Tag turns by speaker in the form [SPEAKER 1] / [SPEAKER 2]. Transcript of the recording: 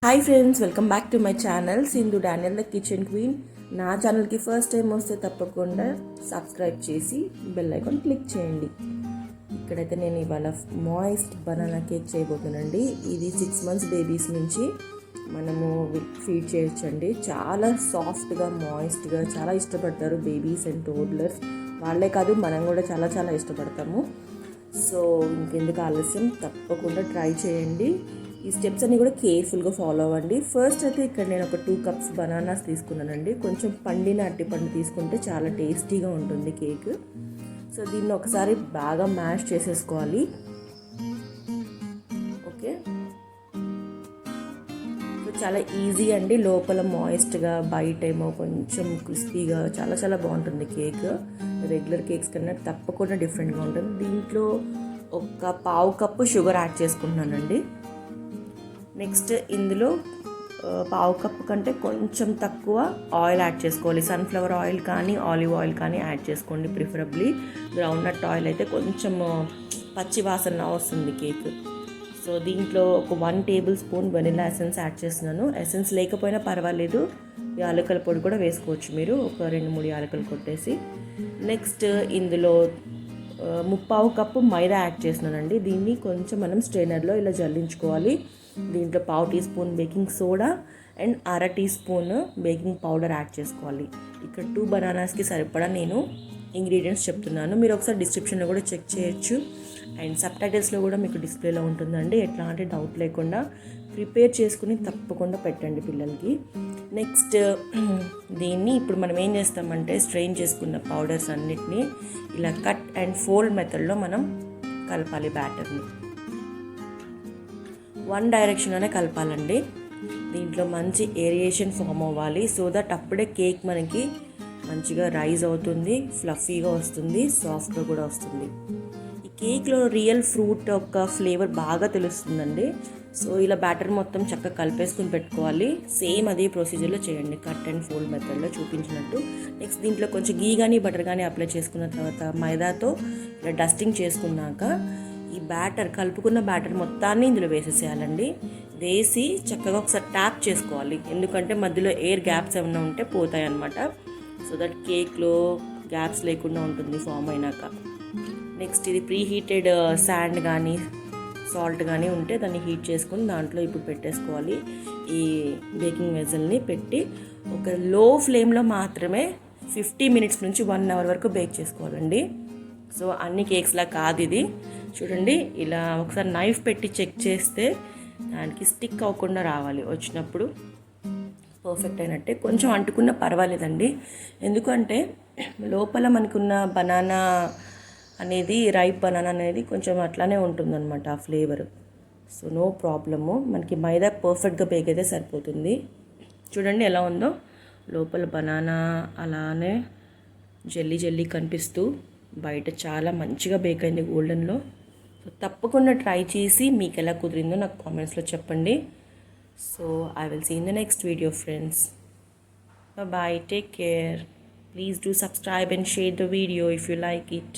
[SPEAKER 1] Hi friends, welcome back to my channel Sindhu Daniel the kitchen queen. నా ఛానల్కి first time వస్తే తప్పకుండా subscribe చేసి బెల్ ఐకాన్ క్లిక్ చేయండి. ఇక్కడైతే నేను ఇవాళ మాయిస్ట్ బనానా కేక్ చేయబోతున్నానండి. ఇది 6 months బేబీస్ నుంచి మనము ఫీడ్ చేయొచ్చండి. చాలా సాఫ్ట్గా మాయిస్ట్గా చాలా ఇష్టపడతారు బేబీస్ అండ్ టోడ్లర్స్. వాళ్ళే కాదు, మనం కూడా చాలా చాలా ఇష్టపడతాము. సో ఇంకెందుకు ఆలస్యం, తప్పకుండా ట్రై చేయండి. ఈ స్టెప్స్ అన్నీ కూడా కేర్ఫుల్గా ఫాలో అవ్వండి. ఫస్ట్ అయితే ఇక్కడ నేను ఒక 2 cups బనానాస్ తీసుకున్నానండి. కొంచెం పండిన అరటిపండు తీసుకుంటే చాలా టేస్టీగా ఉంటుంది కేక్. సో దీన్ని ఒకసారి బాగా మ్యాష్ చేసేసుకోవాలి. ఓకే, సో చాలా ఈజీ అండి. లోపల మాయిస్ట్గా, బయట ఏమో కొంచెం క్రిస్పీగా చాలా చాలా బాగుంటుంది కేక్. రెగ్యులర్ కేక్స్ కన్నా తప్పకుండా డిఫరెంట్గా ఉంటుంది. దీంట్లో ఒక 1/2 cup షుగర్ యాడ్ చేసుకుంటున్నానండి. నెక్స్ట్ ఇందులో 1/2 cup కంటే కొంచెం తక్కువ ఆయిల్ యాడ్ చేసుకోవాలి. సన్ఫ్లవర్ ఆయిల్ కానీ ఆలివ్ ఆయిల్ కానీ యాడ్ చేసుకోండి. ప్రిఫరబ్లీ గ్రౌండ్నట్ ఆయిల్ అయితే కొంచెం పచ్చి వాసన వస్తుంది కేక్. సో దీంట్లో ఒక 1 tablespoon వెనిలా ఎసెన్స్ యాడ్ చేస్తున్నాను. ఎసెన్స్ లేకపోయినా పర్వాలేదు, యాలకుల పొడి కూడా వేసుకోవచ్చు మీరు, ఒక 2-3 యాలకులు కొట్టేసి. నెక్స్ట్ ఇందులో 1/4 cup మైదా యాడ్ చేస్తున్నానండి. దీన్ని కొంచెం మనం స్ట్రైనర్లో ఇలా జల్లించుకోవాలి. దీంట్లో 1/2 teaspoon baking soda and 1/2 teaspoon baking powder add చేసుకోవాలి. ఇక్కడ 2 బనానాస్కి సరిపడా నేను ఇంగ్రీడియంట్స్ చెప్తున్నాను. మీరు ఒకసారి డిస్క్రిప్షన్లో కూడా చెక్ చేయొచ్చు, అండ్ సబ్టైటిల్స్లో కూడా మీకు డిస్ప్లేలో ఉంటుందండి. ఎట్లాంటి డౌట్ లేకుండా ప్రిపేర్ చేసుకుని తప్పకుండా పెట్టండి పిల్లలకి. నెక్స్ట్ దీన్ని ఇప్పుడు మనం ఏం చేస్తామంటే, స్ట్రెయిన్ చేసుకున్న పౌడర్స్ అన్నిటినీ ఇలా కట్ అండ్ ఫోల్డ్ మెథడ్లో మనం కలపాలి. బ్యాటర్ని 1 డైరెక్షన్లోనే కలపాలండి. దీంట్లో మంచి ఏరియేషన్ ఫామ్ అవ్వాలి. సో దట్ అప్పుడే కేక్ మనకి మంచిగా రైజ్ అవుతుంది, ఫ్లఫీగా వస్తుంది, సాఫ్ట్గా కూడా వస్తుంది. ఈ కేక్లో రియల్ ఫ్రూట్ యొక్క ఫ్లేవర్ బాగా తెలుస్తుందండి. సో ఇలా బ్యాటర్ మొత్తం చక్కగా కలిపేసుకుని పెట్టుకోవాలి. సేమ్ అదే ప్రొసీజర్లో చేయండి, కట్ అండ్ ఫోల్డ్ మెథడ్లో చూపించినట్టు. నెక్స్ట్ దీంట్లో కొంచెం గీ కానీ బటర్ కానీ అప్లై చేసుకున్న తర్వాత మైదాతో ఇలా డస్టింగ్ చేసుకున్నాక ఈ బ్యాటర్, కలుపుకున్న బ్యాటర్ మొత్తాన్ని ఇందులో వేసేసేయాలండి. వేసి చక్కగా ఒకసారి ట్యాప్ చేసుకోవాలి, ఎందుకంటే మధ్యలో ఎయిర్ గ్యాప్స్ ఏమైనా ఉంటే పోతాయి అన్నమాట. సో దట్ కేక్లో గ్యాప్స్ లేకుండా ఉంటుంది ఫామ్ అయినాక. నెక్స్ట్ ఇది ప్రీ హీటెడ్ శాండ్ కానీ సాల్ట్ కానీ ఉంటే దాన్ని హీట్ చేసుకుని దాంట్లో ఇప్పుడు పెట్టేసుకోవాలి. ఈ బేకింగ్ వెజల్ని పెట్టి ఒక లో ఫ్లేమ్లో మాత్రమే 50 minutes నుంచి 1 hour వరకు బేక్ చేసుకోవాలండి. సో అన్ని కేక్స్లా కాదు ఇది. చూడండి, ఇలా ఒకసారి నైఫ్ పెట్టి చెక్ చేస్తే దానికి స్టిక్ అవ్వకుండా రావాలి. వచ్చినప్పుడు పర్ఫెక్ట్ అయినట్టే. కొంచెం అంటుకున్న పర్వాలేదండి, ఎందుకంటే లోపల మనకున్న బనానా అనేది, రైప్ బనానా అనేది కొంచెం అట్లానే ఉంటుందన్నమాట ఆ ఫ్లేవర్. సో నో ప్రాబ్లము, మనకి మైదా పర్ఫెక్ట్గా బేక్ అయితే సరిపోతుంది. చూడండి ఎలా ఉందో, లోపల బనానా అలానే జెల్లీ జెల్లీ కనిపిస్తూ, బయట చాలా మంచిగా బేక్ అయింది గోల్డెన్లో. సో తప్పకుండా ట్రై చేసి మీకు ఎలా కుదిరిందో నాకు కామెంట్స్లో చెప్పండి. So I will see in the next video friends. Bye bye, take care. Please do subscribe and share the video if you like it.